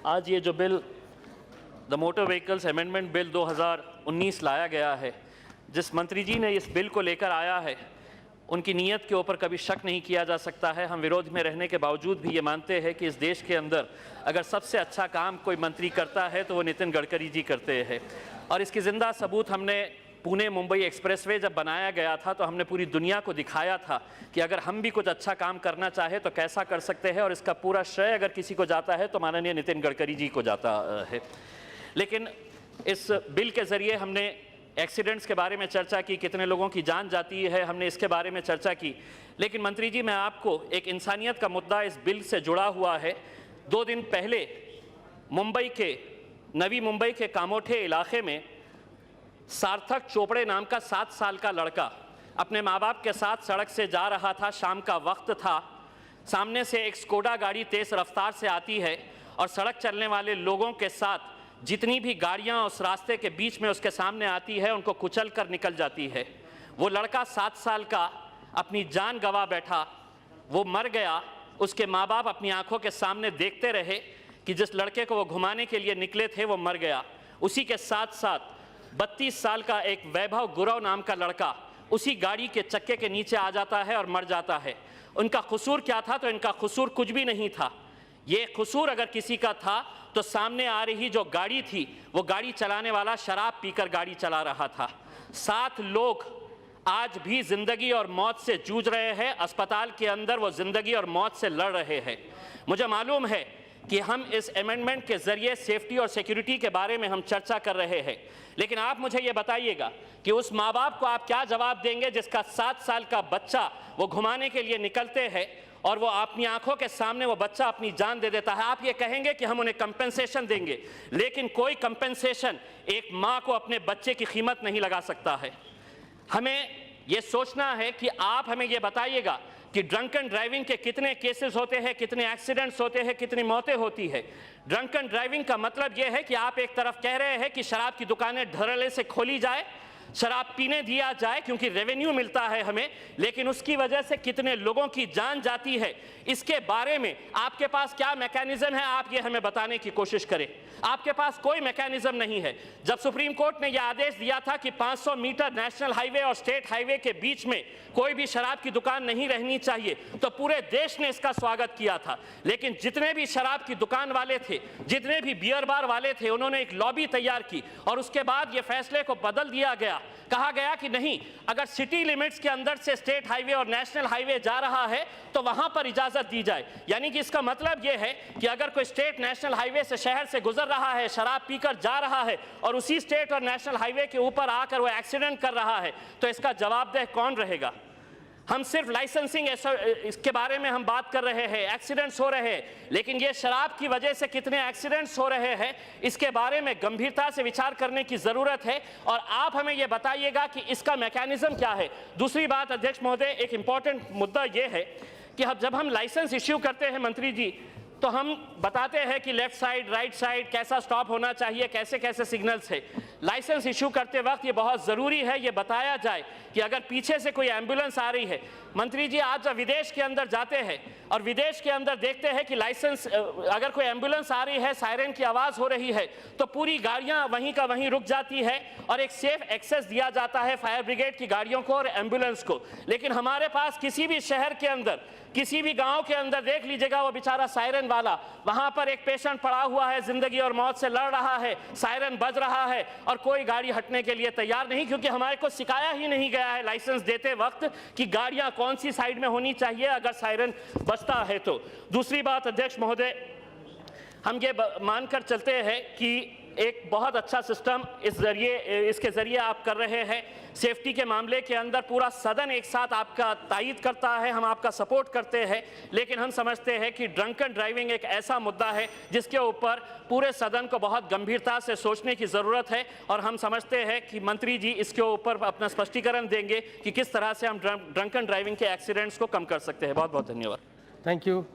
आज ये जो bill the motor vehicles amendment bill 2019 लाया गया है, जिस मंत्री जी ने इस बिल को लेकर आया है उनकी नीयत के ऊपर कभी शक नहीं किया जा सकता है। हम विरोध में रहने के बावजूद भी ये मानते हैं कि इस देश के अंदर अगर सबसे अच्छा काम कोई मंत्री करता है तो वो नितिन गडकरी जी करते हैं। और इसकी ज़िंदा सबूत हमने पुणे मुंबई एक्सप्रेसवे जब बनाया गया था तो हमने पूरी दुनिया को दिखाया था कि अगर हम भी कुछ अच्छा काम करना चाहे तो कैसा कर सकते हैं, और इसका पूरा श्रेय अगर किसी को जाता है तो माननीय नितिन गडकरी जी को जाता है। लेकिन इस बिल के ज़रिए हमने एक्सीडेंट्स के बारे में चर्चा की, कितने लोगों की जान जाती है, हमने इसके बारे में चर्चा की। लेकिन मंत्री जी, मैं आपको एक इंसानियत का मुद्दा इस बिल से जुड़ा हुआ है। 2 दिन पहले नवी मुंबई के कामोठे इलाके में सार्थक चोपड़े नाम का 7 साल का लड़का अपने माँ बाप के साथ सड़क से जा रहा था। शाम का वक्त था। सामने से एक स्कोडा गाड़ी तेज़ रफ्तार से आती है और सड़क चलने वाले लोगों के साथ जितनी भी गाड़ियां उस रास्ते के बीच में उसके सामने आती है उनको कुचल कर निकल जाती है। वो लड़का 7 साल का अपनी जान गंवा बैठा, वो मर गया। उसके माँ बाप अपनी आंखों के सामने देखते रहे कि जिस लड़के को वो घुमाने के लिए निकले थे वो मर गया। उसी के साथ साथ 32 साल का एक वैभव गुरव नाम का लड़का उसी गाड़ी के चक्के के नीचे आ जाता है और मर जाता है। उनका कसूर क्या था? तो इनका कसूर कुछ भी नहीं था। ये कसूर अगर किसी का था तो सामने आ रही जो गाड़ी थी वो गाड़ी चलाने वाला शराब पीकर गाड़ी चला रहा था। 7 लोग आज भी जिंदगी और मौत से जूझ रहे हैं। अस्पताल के अंदर वो जिंदगी और मौत से लड़ रहे हैं। मुझे मालूम है कि हम इस अमेंडमेंट के ज़रिए सेफ्टी और सिक्योरिटी के बारे में हम चर्चा कर रहे हैं, लेकिन आप मुझे ये बताइएगा कि उस माँ बाप को आप क्या जवाब देंगे जिसका 7 साल का बच्चा वो घुमाने के लिए निकलते हैं और वो अपनी आंखों के सामने वो बच्चा अपनी जान दे देता है। आप ये कहेंगे कि हम उन्हें कंपेंसेशन देंगे, लेकिन कोई कंपेंसेशन एक माँ को अपने बच्चे की कीमत नहीं लगा सकता है। हमें ये सोचना है कि आप हमें ये बताइएगा कि ड्रंकन ड्राइविंग के कितने केसेस होते हैं, कितने एक्सीडेंट्स होते हैं, कितनी मौतें होती है। ड्रंकन ड्राइविंग का मतलब यह है कि आप एक तरफ कह रहे हैं कि शराब की दुकानें धड़ल्ले से खोली जाए, शराब पीने दिया जाए क्योंकि रेवेन्यू मिलता है हमें, लेकिन उसकी वजह से कितने लोगों की जान जाती है, इसके बारे में आपके पास क्या मैकेनिज्म है? आप ये हमें बताने की कोशिश करें। आपके पास कोई मैकेनिज्म नहीं है। जब सुप्रीम कोर्ट ने यह आदेश दिया था कि 500 मीटर नेशनल हाईवे और स्टेट हाईवे के बीच में कोई भी शराब की दुकान नहीं रहनी चाहिए, तो पूरे देश ने इसका स्वागत किया था। लेकिन जितने भी शराब की दुकान वाले थे, जितने भी बियर बार वाले थे, उन्होंने एक लॉबी तैयार की और उसके बाद ये फैसले को बदल दिया गया। कहा गया कि नहीं, अगर सिटी लिमिट्स के अंदर से स्टेट हाईवे और नेशनल हाईवे जा रहा है तो वहां पर इजाजत दी जाए। यानी कि इसका मतलब यह है कि अगर कोई स्टेट नेशनल हाईवे से शहर से गुजर रहा है, शराब पीकर जा रहा है और उसी स्टेट और नेशनल हाईवे के ऊपर आकर वो एक्सीडेंट कर रहा है, तो इसका जवाबदेह कौन रहेगा? हम सिर्फ लाइसेंसिंग इसके बारे में हम बात कर रहे हैं, एक्सीडेंट्स हो रहे हैं, लेकिन ये शराब की वजह से कितने एक्सीडेंट्स हो रहे हैं इसके बारे में गंभीरता से विचार करने की ज़रूरत है। और आप हमें ये बताइएगा कि इसका मैकेनिज्म क्या है। दूसरी बात अध्यक्ष महोदय, एक इम्पॉर्टेंट मुद्दा ये है कि जब हम लाइसेंस इश्यू करते हैं मंत्री जी, तो हम बताते हैं कि लेफ्ट साइड, राइट साइड, कैसा स्टॉप होना चाहिए, कैसे कैसे सिग्नल्स है। लाइसेंस इशू करते वक्त ये बहुत ज़रूरी है ये बताया जाए कि अगर पीछे से कोई एम्बुलेंस आ रही है। मंत्री जी, आज जब विदेश के अंदर जाते हैं और विदेश के अंदर देखते हैं कि लाइसेंस, अगर कोई एम्बुलेंस आ रही है, सायरन की आवाज़ हो रही है, तो पूरी गाड़ियाँ वहीं का वहीं रुक जाती है और एक सेफ एक्सेस दिया जाता है फायर ब्रिगेड की गाड़ियों को और एम्बुलेंस को। लेकिन हमारे पास किसी भी शहर के अंदर, किसी भी गांव के अंदर देख लीजिएगा, वो बेचारा सायरन वाला, वहां पर एक पेशेंट पड़ा हुआ है, जिंदगी और मौत से लड़ रहा है, सायरन बज रहा है और कोई गाड़ी हटने के लिए तैयार नहीं, क्योंकि हमारे को सिखाया ही नहीं गया है लाइसेंस देते वक्त कि गाड़ियां कौन सी साइड में होनी चाहिए अगर सायरन बजता है तो। दूसरी बात अध्यक्ष महोदय, हम ये मानकर चलते हैं कि एक बहुत अच्छा सिस्टम इसके ज़रिए आप कर रहे हैं। सेफ्टी के मामले के अंदर पूरा सदन एक साथ आपका तायीद करता है, हम आपका सपोर्ट करते हैं, लेकिन हम समझते हैं कि ड्रंकन ड्राइविंग एक ऐसा मुद्दा है जिसके ऊपर पूरे सदन को बहुत गंभीरता से सोचने की ज़रूरत है। और हम समझते हैं कि मंत्री जी इसके ऊपर अपना स्पष्टीकरण देंगे कि किस तरह से हम ड्रंकन ड्राइविंग के एक्सीडेंट्स को कम कर सकते हैं। बहुत बहुत धन्यवाद। Thank you.